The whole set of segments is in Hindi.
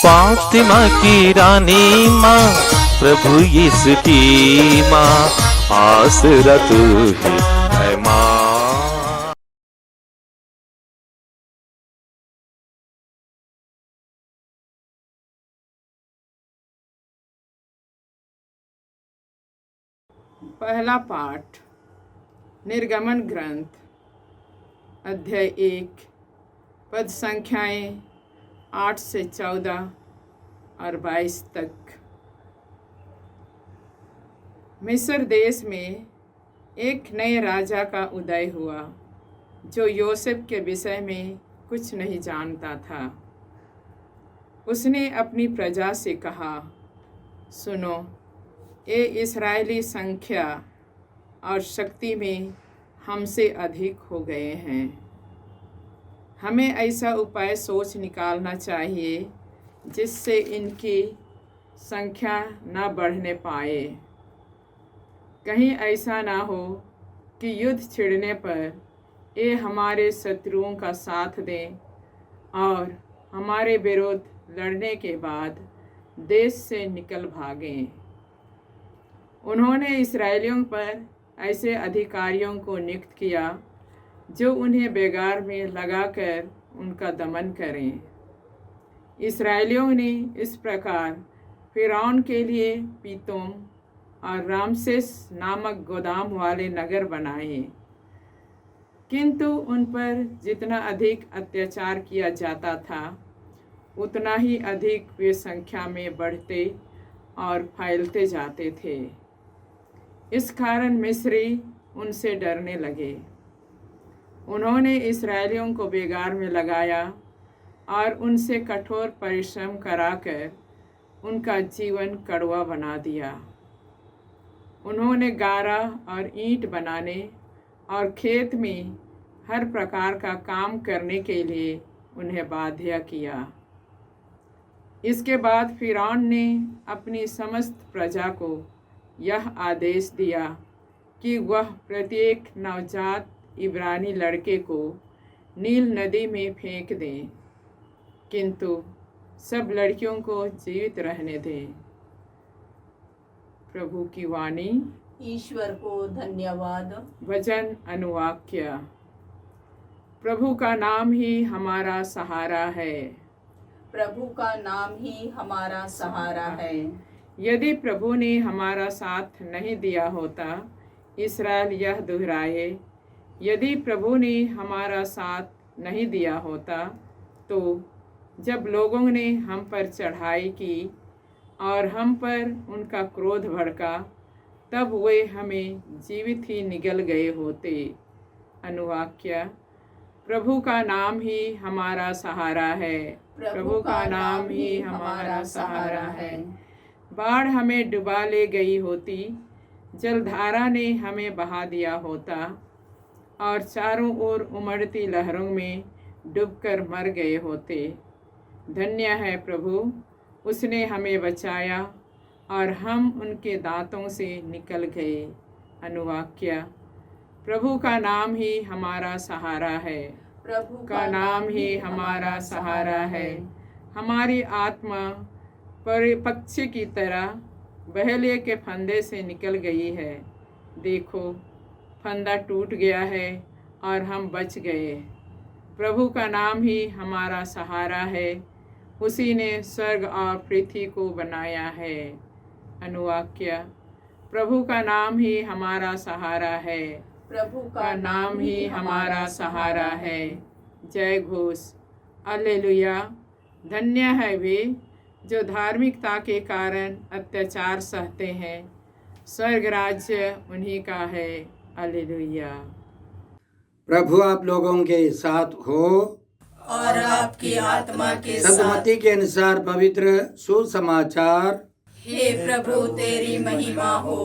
फातिमा की रानी माँ, प्रभु यीशु की माँ, आसरा तू ही है माँ। पहला पाठ निर्गमन ग्रंथ अध्याय 1 पद संख्याएं 8 से 14 और 22 तक। मिस्र देश में एक नए राजा का उदय हुआ जो योसेफ के विषय में कुछ नहीं जानता था। उसने अपनी प्रजा से कहा, सुनो, ये इस्राएली संख्या और शक्ति में हमसे अधिक हो गए हैं। हमें ऐसा उपाय सोच निकालना चाहिए जिससे इनकी संख्या न बढ़ने पाए। कहीं ऐसा ना हो कि युद्ध छिड़ने पर ये हमारे शत्रुओं का साथ दें और हमारे विरुद्ध लड़ने के बाद देश से निकल भागें। उन्होंने इस्राएलियों पर ऐसे अधिकारियों को नियुक्त किया जो उन्हें बेगार में लगाकर उनका दमन करें। इस्राएलियों ने इस प्रकार फिरौन के लिए पीतोम और रामसेस नामक गोदाम वाले नगर बनाए, किंतु उन पर जितना अधिक अत्याचार किया जाता था उतना ही अधिक वे संख्या में बढ़ते और फैलते जाते थे। इस कारण मिस्री उनसे डरने लगे। उन्होंने इस्राएलियों को बेगार में लगाया और उनसे कठोर परिश्रम कराकर उनका जीवन कड़वा बना दिया। उन्होंने गारा और ईंट बनाने और खेत में हर प्रकार का काम करने के लिए उन्हें बाध्य किया। इसके बाद फिरौन ने अपनी समस्त प्रजा को यह आदेश दिया कि वह प्रत्येक नवजात इब्रानी लड़के को नील नदी में फेंक दें, किंतु सब लड़कियों को जीवित रहने दें। प्रभु की वाणी। ईश्वर को धन्यवाद। वचन अनुवाक्य। प्रभु का नाम ही हमारा सहारा है। प्रभु का नाम ही हमारा सहारा है। यदि प्रभु ने हमारा साथ नहीं दिया होता, इस्राएल यह दोहराए, यदि प्रभु ने हमारा साथ नहीं दिया होता, तो जब लोगों ने हम पर चढ़ाई की और हम पर उनका क्रोध भड़का, तब वे हमें जीवित ही निगल गए होते। अनुवाक्य। प्रभु का नाम ही हमारा सहारा है। प्रभु का नाम ही हमारा सहारा है। बाढ़ हमें डुबा ले गई होती, जलधारा ने हमें बहा दिया होता और चारों ओर उमड़ती लहरों में डूबकर मर गए होते। धन्य है प्रभु, उसने हमें बचाया और हम उनके दांतों से निकल गए। अनुवाक्य। प्रभु का नाम ही हमारा सहारा है। प्रभु का नाम ही हमारा सहारा है। हमारी आत्मा पक्षी की तरह बहेलिए के फंदे से निकल गई है। देखो, फंदा टूट गया है और हम बच गए। प्रभु का नाम ही हमारा सहारा है। उसी ने स्वर्ग और पृथ्वी को बनाया है। अनुवाक्य। प्रभु का नाम ही हमारा सहारा है। प्रभु का नाम ही हमारा सहारा है। जय घोष। हालेलुया। धन्य है वे जो धार्मिकता के कारण अत्याचार सहते हैं, स्वर्ग राज्य उन्हीं का है। हालेलुया। प्रभु आप लोगों के साथ हो और आपकी आत्मा के साथ। सदमती के अनुसार पवित्र सुसमाचार। हे प्रभु तेरी महिमा हो।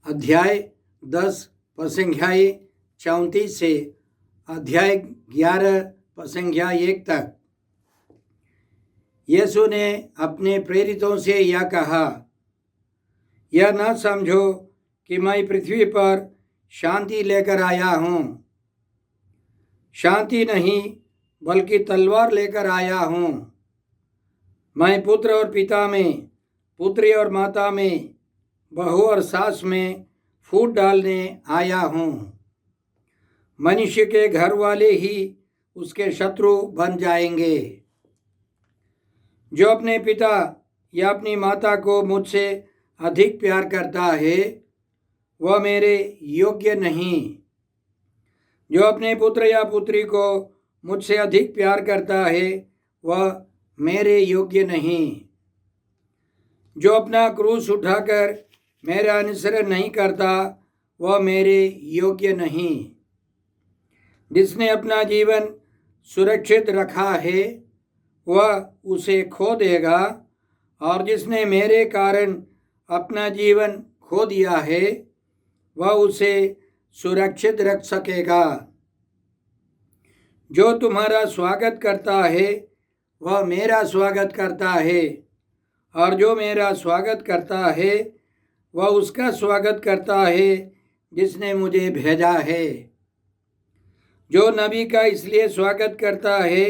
अध्याय 10 पद संख्या 34 से अध्याय 11 पद संख्या 1 तक। यीशु ने अपने प्रेरितों से यह कहा, यह न समझो कि मैं पृथ्वी पर शांति लेकर आया हूँ। शांति नहीं बल्कि तलवार लेकर आया हूँ। मैं पुत्र और पिता में, पुत्री और माता में, बहू और सास में फूट डालने आया हूँ। मनुष्य के घर वाले ही उसके शत्रु बन जाएंगे। जो अपने पिता या अपनी माता को मुझसे अधिक प्यार करता है वह मेरे योग्य नहीं। जो अपने पुत्र या पुत्री को मुझसे अधिक प्यार करता है वह मेरे योग्य नहीं। जो अपना क्रूस उठाकर मेरा अनुसरण नहीं करता वह मेरे योग्य नहीं। जिसने अपना जीवन सुरक्षित रखा है वह उसे खो देगा, और जिसने मेरे कारण अपना जीवन खो दिया है वह उसे सुरक्षित रख सकेगा। जो तुम्हारा स्वागत करता है वह मेरा स्वागत करता है, और जो मेरा स्वागत करता है वह उसका स्वागत करता है जिसने मुझे भेजा है। जो नबी का इसलिए स्वागत करता है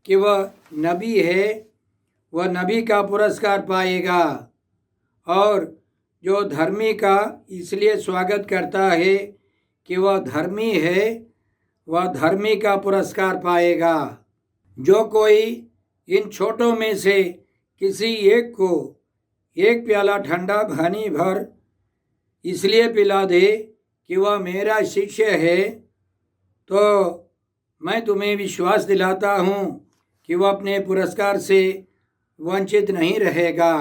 कि वह नबी है वह नबी का पुरस्कार पाएगा, और जो धर्मी का इसलिए स्वागत करता है कि वह धर्मी है वह धर्मी का पुरस्कार पाएगा। जो कोई इन छोटों में से किसी एक को एक प्याला ठंडा पानी भर इसलिए पिला दे कि वह मेरा शिष्य है, तो मैं तुम्हें विश्वास दिलाता हूँ कि वह अपने पुरस्कार से वंचित नहीं रहेगा।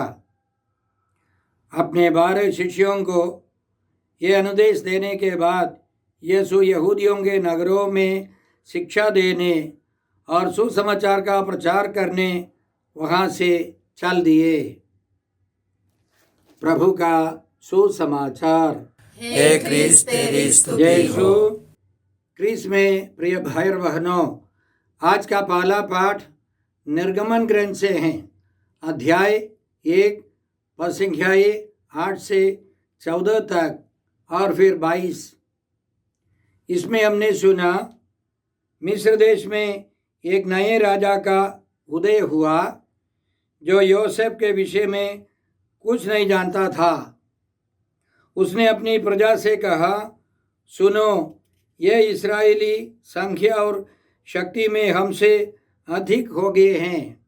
अपने 12 शिष्यों को ये अनुदेश देने के बाद यीशु यहूदियों के नगरों में शिक्षा देने और सुसमाचार का प्रचार करने वहाँ से चल दिए। प्रभु का सुसमाचार। हे क्रिस्त तेरी स्तुति जय हो। यीशु क्रिस्त में प्रिय भाई और बहनों, आज का पहला पाठ निर्गमन ग्रंथ से है। अध्याय 1 पद संख्याएं 8 से 14 तक और फिर 22। इसमें हमने सुना मिस्र देश में एक नए राजा का उदय हुआ जो योसेफ के विषय में कुछ नहीं जानता था। उसने अपनी प्रजा से कहा, सुनो, ये इस्राएली संख्या और शक्ति में हमसे अधिक हो गए हैं।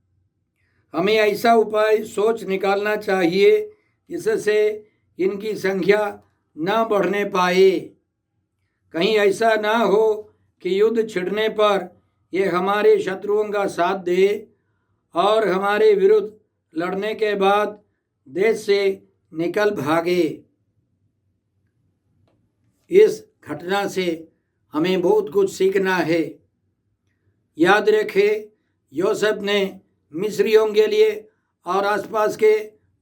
हमें ऐसा उपाय सोच निकालना चाहिए जिससे इनकी संख्या न बढ़ने पाए। कहीं ऐसा ना हो कि युद्ध छिड़ने पर ये हमारे शत्रुओं का साथ दे और हमारे विरुद्ध लड़ने के बाद देश से निकल भागे। इस घटना से हमें बहुत कुछ सीखना है। याद रखें, योसेफ ने मिस्रियों के लिए और आसपास के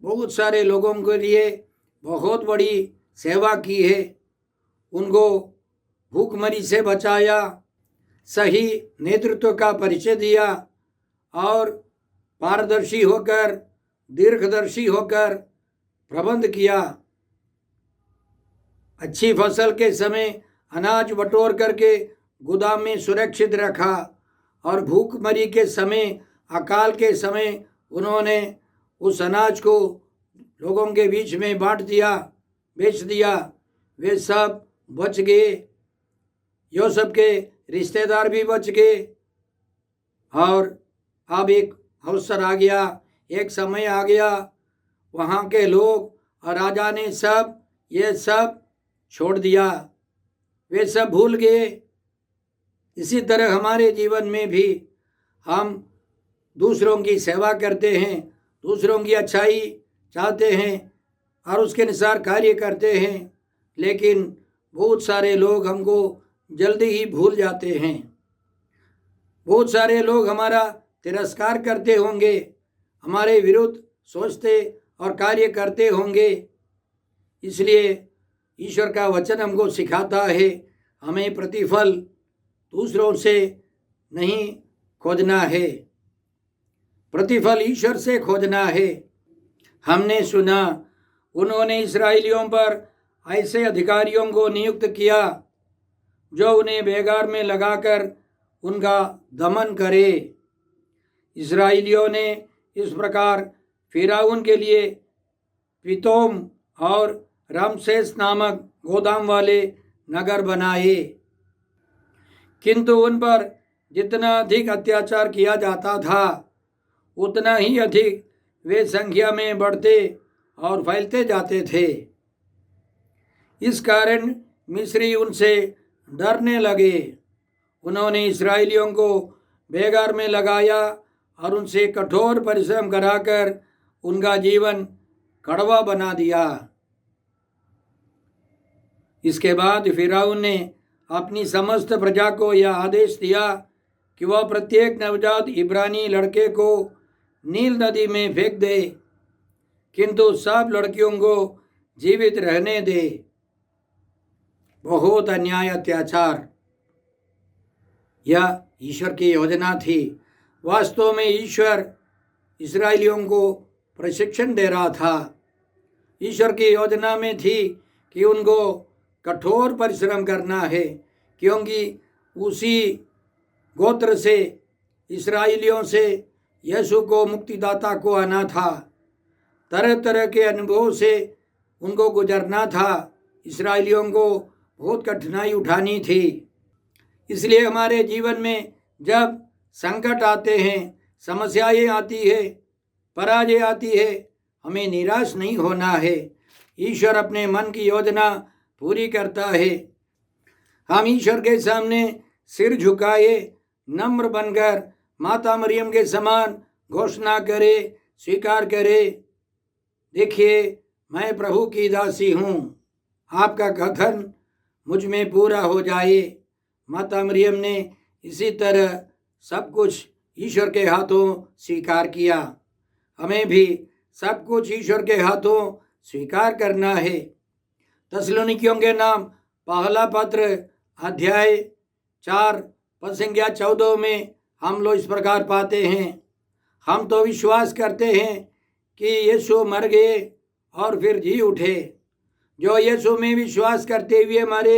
बहुत सारे लोगों के लिए बहुत बड़ी सेवा की है। उनको भूखमरी से बचाया, सही नेतृत्व का परिचय दिया और पारदर्शी होकर, दीर्घदर्शी होकर प्रबंध किया। अच्छी फसल के समय अनाज बटोर करके गोदाम में सुरक्षित रखा, और भूखमरी के समय, अकाल के समय उन्होंने उस अनाज को लोगों के बीच में बांट दिया, बेच दिया। वे सब बच गए। योसेफ के रिश्तेदार भी बच गए। और अब एक अवसर आ गया, एक समय आ गया, वहाँ के लोग और राजा ने सब ये सब छोड़ दिया, वे सब भूल गए। इसी तरह हमारे जीवन में भी हम दूसरों की सेवा करते हैं, दूसरों की अच्छाई चाहते हैं और उसके अनुसार कार्य करते हैं, लेकिन बहुत सारे लोग हमको जल्दी ही भूल जाते हैं। बहुत सारे लोग हमारा तिरस्कार करते होंगे, हमारे विरुद्ध सोचते और कार्य करते होंगे। इसलिए ईश्वर का वचन हमको सिखाता है, हमें प्रतिफल दूसरों से नहीं खोजना है, प्रतिफल ईश्वर से खोजना है। हमने सुना उन्होंने इस्राएलियों पर ऐसे अधिकारियों को नियुक्त किया जो उन्हें बेगार में लगाकर उनका दमन करे। इस्राएलियों ने इस प्रकार फिरौन के लिए पितोम और रामसेस नामक गोदाम वाले नगर बनाए, किंतु उन पर जितना अधिक अत्याचार किया जाता था उतना ही अधिक वे संख्या में बढ़ते और फैलते जाते थे। इस कारण मिस्री उनसे डरने लगे। उन्होंने इस्राएलियों को बेगार में लगाया और उनसे कठोर परिश्रम कराकर उनका जीवन कड़वा बना दिया। इसके बाद फिरौन ने अपनी समस्त प्रजा को यह आदेश दिया कि वह प्रत्येक नवजात इब्रानी लड़के को नील नदी में फेंक दे, किंतु सब लड़कियों को जीवित रहने दे। बहुत अन्याय अत्याचार, यह ईश्वर की योजना थी। वास्तव में ईश्वर इस्राएलियों को प्रशिक्षण दे रहा था। ईश्वर की योजना में थी कि उनको कठोर परिश्रम करना है, क्योंकि उसी गोत्र से इस्राएलियों से यीशु को मुक्तिदाता को आना था। तरह तरह के अनुभव से उनको गुजरना था। इस्राएलियों को बहुत कठिनाई उठानी थी। इसलिए हमारे जीवन में जब संकट आते हैं, समस्याएं आती है, पराजय आती है, हमें निराश नहीं होना है। ईश्वर अपने मन की योजना पूरी करता है। हम ईश्वर के सामने सिर झुकाए, नम्र बनकर माता मरियम के समान घोषणा करे, स्वीकार करे, देखिए मैं प्रभु की दासी हूँ, आपका कथन मुझ में पूरा हो जाए। माता मरियम ने इसी तरह सब कुछ ईश्वर के हाथों स्वीकार किया। हमें भी सब कुछ ईश्वर के हाथों स्वीकार करना है। तसलोनिकियों के नाम पहला पत्र अध्याय 4 पद संख्या 14 में हम लोग इस प्रकार पाते हैं, हम तो विश्वास करते हैं कि यीशु मर गए और फिर जी उठे। जो यीशु में विश्वास करते हुए हमारे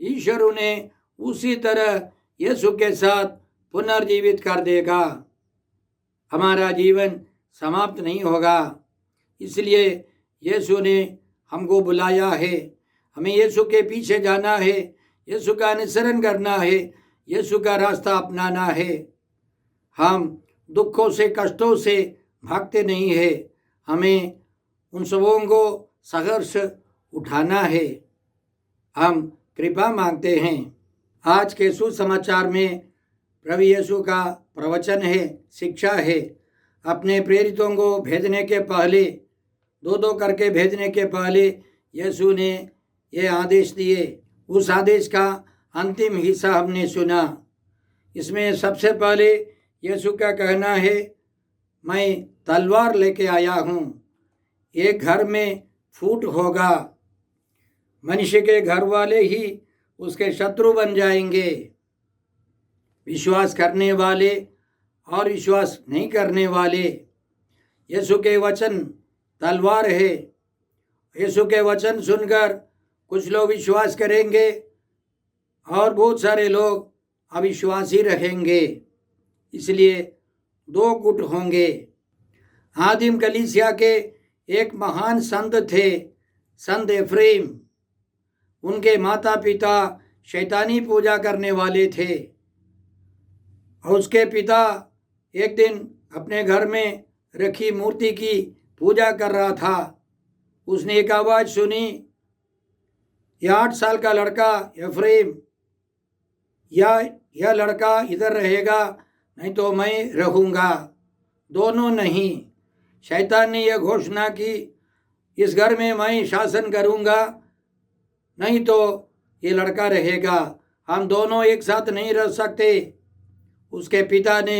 ईश्वर उन्हें उसी तरह यीशु के साथ पुनर्जीवित कर देगा। हमारा जीवन समाप्त नहीं होगा। इसलिए यीशु ने हमको बुलाया है। हमें यीशु के पीछे जाना है, यीशु का अनुसरण करना है, यीशु का रास्ता अपनाना है। हम दुखों से, कष्टों से भागते नहीं है, हमें उन सबों को संघर्ष उठाना है। हम कृपा मांगते हैं। आज के सुसमाचार में प्रभु यीशु का प्रवचन है, शिक्षा है। अपने प्रेरितों को भेजने के पहले, 2-2 करके भेजने के पहले यीशु ने ये आदेश दिए। उस आदेश का अंतिम हिस्सा हमने सुना। इसमें सबसे पहले यीशु का कहना है, मैं तलवार लेके आया हूँ। एक घर में फूट होगा, मनुष्य के घर वाले ही उसके शत्रु बन जाएंगे। विश्वास करने वाले और विश्वास नहीं करने वाले। यीशु के वचन तलवार है। यीशु के वचन सुनकर कुछ लोग विश्वास करेंगे और बहुत सारे लोग अविश्वासी रहेंगे। इसलिए 2 गुट होंगे। आदिम कलीसिया के एक महान संत थे, संत एफ्रेम। उनके माता पिता शैतानी पूजा करने वाले थे और उसके पिता एक दिन अपने घर में रखी मूर्ति की पूजा कर रहा था। उसने एक आवाज़ सुनी, यह 8 साल का लड़का एफ्रेम, या यह लड़का इधर रहेगा नहीं तो मैं रहूँगा, दोनों नहीं। शैतान ने यह घोषणा की, इस घर में मैं शासन करूँगा, नहीं तो ये लड़का रहेगा, हम दोनों एक साथ नहीं रह सकते। उसके पिता ने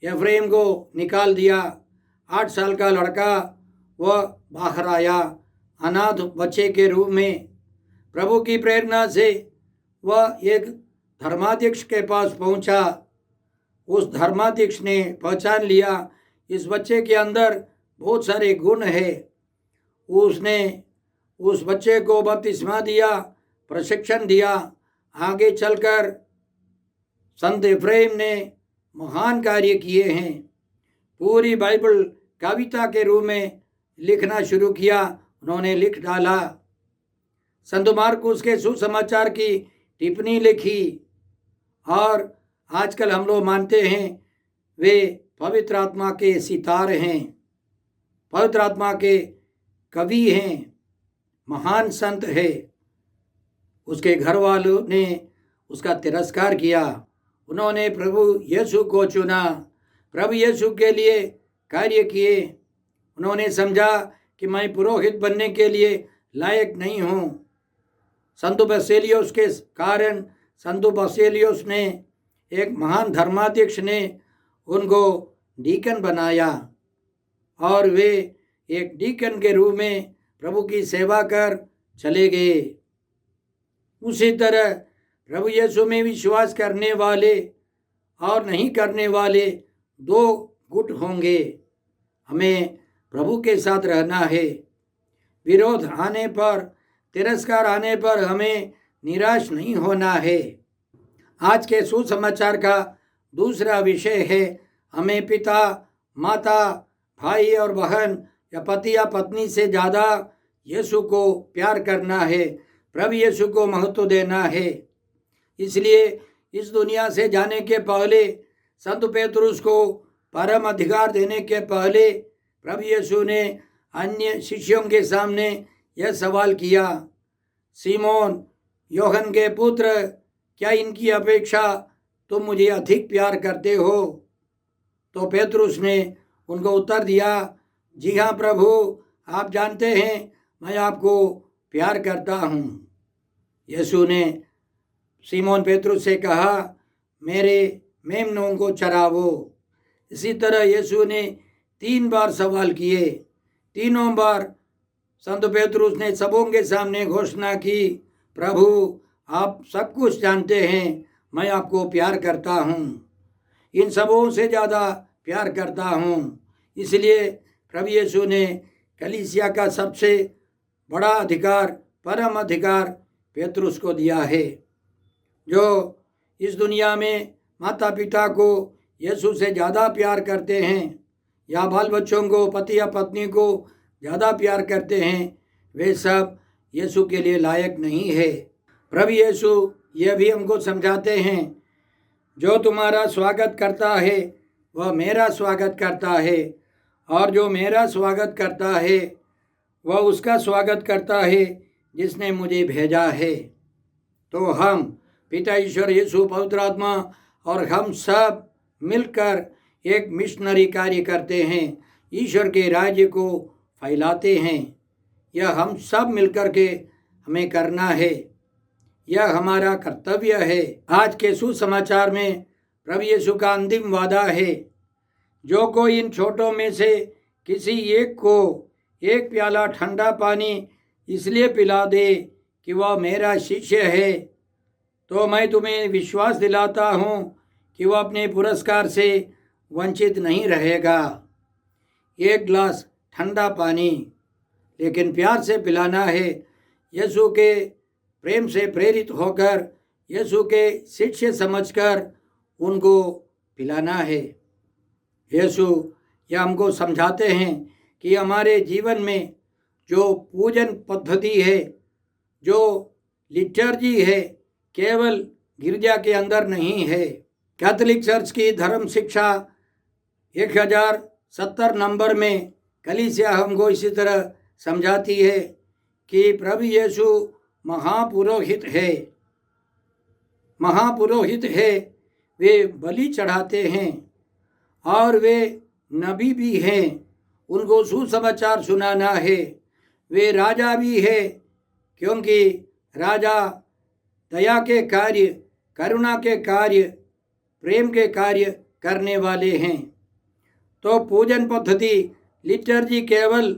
एफ्रेम को निकाल दिया। 8 साल का लड़का वह बाहर आया अनाथ बच्चे के रूप में। प्रभु की प्रेरणा से वह एक धर्माध्यक्ष के पास पहुंचा। उस धर्माध्यक्ष ने पहचान लिया, इस बच्चे के अंदर बहुत सारे गुण है। उसने उस बच्चे को बपतिस्मा दिया, प्रशिक्षण दिया। आगे चलकर संत एफ्रेम ने महान कार्य किए हैं। पूरी बाइबल कविता के रूप में लिखना शुरू किया, उन्होंने लिख डाला। संत मार्कुस के सुसमाचार की टिप्पणी लिखी और आजकल हम लोग मानते हैं वे पवित्र आत्मा के सितारे हैं, पवित्र आत्मा के कवि हैं, महान संत है। उसके घर वालों ने उसका तिरस्कार किया। उन्होंने प्रभु यीशु को चुना, प्रभु यीशु के लिए कार्य किए। उन्होंने समझा कि मैं पुरोहित बनने के लिए लायक नहीं हूँ। संत बसेलियोस के कारण संत बसेलियोस ने, एक महान धर्माध्यक्ष ने उनको डीकन बनाया और वे एक डीकन के रूप में प्रभु की सेवा कर चले गए। उसी तरह प्रभु यीशु में विश्वास करने वाले और नहीं करने वाले दो गुट होंगे। हमें प्रभु के साथ रहना है। विरोध आने पर, तिरस्कार आने पर हमें निराश नहीं होना है। आज के सुसमाचार का दूसरा विषय है, हमें पिता, माता, भाई और बहन या पति या पत्नी से ज़्यादा यीशु को प्यार करना है, प्रभु यीशु को महत्व देना है। इसलिए इस दुनिया से जाने के पहले, संत पेतरुस को परम अधिकार देने के पहले प्रभु यीशु ने अन्य शिष्यों के सामने यह सवाल किया, सीमोन योहन के पुत्र, क्या इनकी अपेक्षा तुम मुझे अधिक प्यार करते हो? तो पेतरुस ने उनको उत्तर दिया, जी हाँ प्रभु, आप जानते हैं मैं आपको प्यार करता हूँ। यीशु ने सीमोन पेतरुस से कहा, मेरे मेमनों को चरावो। इसी तरह यीशु ने 3 बार सवाल किए। तीनों बार संत पेतरुस ने सबों के सामने घोषणा की, प्रभु आप सब कुछ जानते हैं, मैं आपको प्यार करता हूँ, इन सबों से ज़्यादा प्यार करता हूँ। इसलिए प्रभु यीशु ने कलीसिया का सबसे बड़ा अधिकार, परम अधिकार पेतरुस को दिया है। जो इस दुनिया में माता पिता को यीशु से ज़्यादा प्यार करते हैं या बाल बच्चों को, पति या पत्नी को ज़्यादा प्यार करते हैं, वे सब यीशु के लिए लायक नहीं है। प्रभु यीशु यह भी हमको समझाते हैं, जो तुम्हारा स्वागत करता है वह मेरा स्वागत करता है, और जो मेरा स्वागत करता है वह उसका स्वागत करता है जिसने मुझे भेजा है। तो हम पिता ईश्वर, यीशु, पवित्र आत्मा और हम सब मिलकर एक मिशनरी कार्य करते हैं, ईश्वर के राज्य को फैलाते हैं। यह हम सब मिलकर के हमें करना है, यह हमारा कर्तव्य है। आज के सुसमाचार में प्रभु यीशु का अंतिम वादा है, जो कोई इन छोटों में से किसी एक को एक प्याला ठंडा पानी इसलिए पिला दे कि वह मेरा शिष्य है, तो मैं तुम्हें विश्वास दिलाता हूँ कि वह अपने पुरस्कार से वंचित नहीं रहेगा। एक गिलास ठंडा पानी, लेकिन प्यार से पिलाना है। यीशु के प्रेम से प्रेरित होकर, यीशु के शिष्य समझकर उनको पिलाना है। यीशु यह हमको समझाते हैं कि हमारे जीवन में जो पूजन पद्धति है, जो लिटर्जी है, केवल गिरजा के अंदर नहीं है। कैथोलिक चर्च की धर्म शिक्षा 1070 नंबर में कलीसिया हमको इसी तरह समझाती है कि प्रभु यीशु महापुरोहित है, महापुरोहित है। वे बलि चढ़ाते हैं और वे नबी भी हैं, उनको सुसमाचार सुनाना है। वे राजा भी है, क्योंकि राजा दया के कार्य, करुणा के कार्य, प्रेम के कार्य करने वाले हैं। तो पूजन पद्धति, लिटर्जी केवल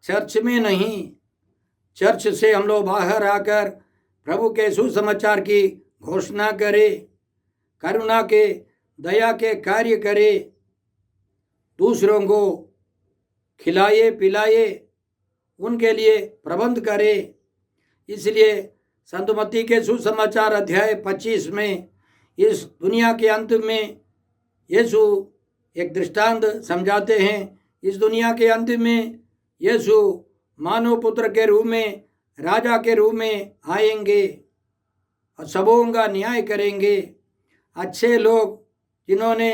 चर्च में नहीं, चर्च से हम लोग बाहर आकर प्रभु के सुसमाचार की घोषणा करें, करुणा के, दया के कार्य करें, दूसरों को खिलाए पिलाए, उनके लिए प्रबंध करें। इसलिए संत मत्ती के सुसमाचार अध्याय 25 में इस दुनिया के अंत में यीशु एक दृष्टांत समझाते हैं इस दुनिया के अंत में यीशु मानव पुत्र के रूप में, राजा के रूप में आएंगे और सबों का न्याय करेंगे। अच्छे लोग जिन्होंने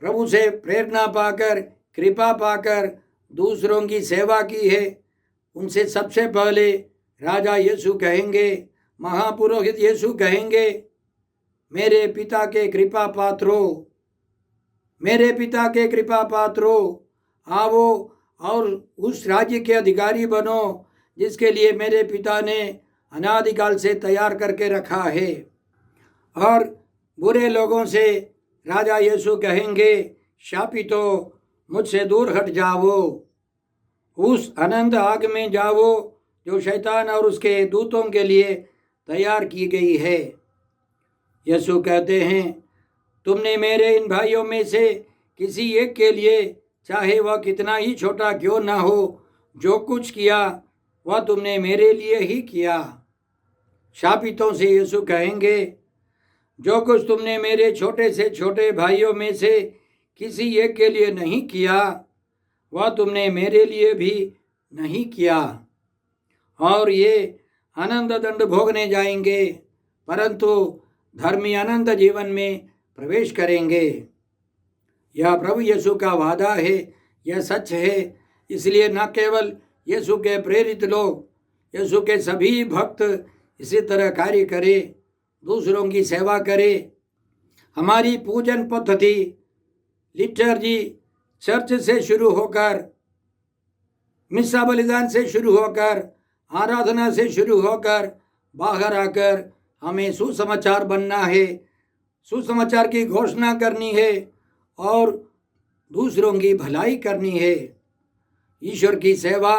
प्रभु से प्रेरणा पाकर, कृपा पाकर दूसरों की सेवा की है, उनसे सबसे पहले राजा यीशु कहेंगे, महापुरोहित यीशु कहेंगे, मेरे पिता के कृपा पात्रों, मेरे पिता के कृपा पात्रों, आओ और उस राज्य के अधिकारी बनो जिसके लिए मेरे पिता ने अनादिकाल से तैयार करके रखा है। और बुरे लोगों से राजा यीशु कहेंगे, शापितो, मुझसे दूर हट जाओ, उस अनंत आग में जाओ जो शैतान और उसके दूतों के लिए तैयार की गई है। यीशु कहते हैं, तुमने मेरे इन भाइयों में से किसी एक के लिए, चाहे वह कितना ही छोटा क्यों ना हो, जो कुछ किया वह तुमने मेरे लिए ही किया। शापितों से यीशु कहेंगे, जो कुछ तुमने मेरे छोटे से छोटे भाइयों में से किसी एक के लिए नहीं किया, वह तुमने मेरे लिए भी नहीं किया। और ये अनंत दंड भोगने जाएंगे, परंतु धर्मी अनंत जीवन में प्रवेश करेंगे। यह प्रभु यीशु का वादा है, यह सच है। इसलिए न केवल यीशु के प्रेरित लोग, यीशु के सभी भक्त इसी तरह कार्य करें, दूसरों की सेवा करें। हमारी पूजन पद्धति लिटर्जी चर्च से शुरू होकर, मिस्सा बलिदान से शुरू होकर, आराधना से शुरू होकर, बाहर आकर हमें सुसमाचार बनना है, सुसमाचार की घोषणा करनी है और दूसरों की भलाई करनी है। ईश्वर की सेवा,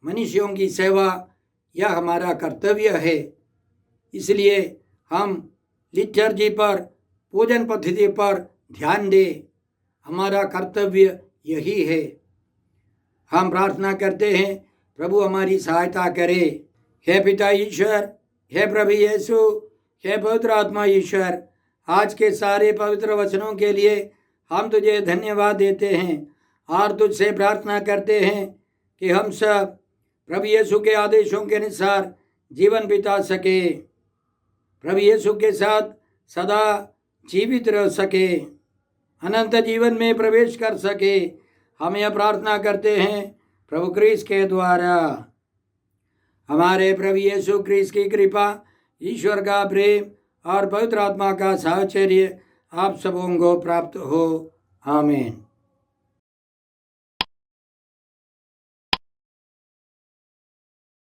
मनुष्यों की सेवा, यह हमारा कर्तव्य है। इसलिए हम लिटर्जी पर, पूजन पद्धति पर ध्यान दें। हमारा कर्तव्य यही है। हम प्रार्थना करते हैं, प्रभु हमारी सहायता करे। हे पिता ईश्वर, हे प्रभु यीशु, हे पवित्र आत्मा ईश्वर, आज के सारे पवित्र वचनों के लिए हम तुझे धन्यवाद देते हैं और तुझसे प्रार्थना करते हैं कि हम सब प्रभु यीशु के आदेशों के अनुसार जीवन बिता सके, प्रभु यीशु के साथ सदा जीवित रह सके, अनंत जीवन में प्रवेश कर सके। हम यह प्रार्थना करते हैं प्रभु क्रिस्त के द्वारा। हमारे प्रभु यीशु क्रिस्त की कृपा, ईश्वर का प्रेम और पवित्र आत्मा का साहचर्य आप सबों को प्राप्त हो। आमीन।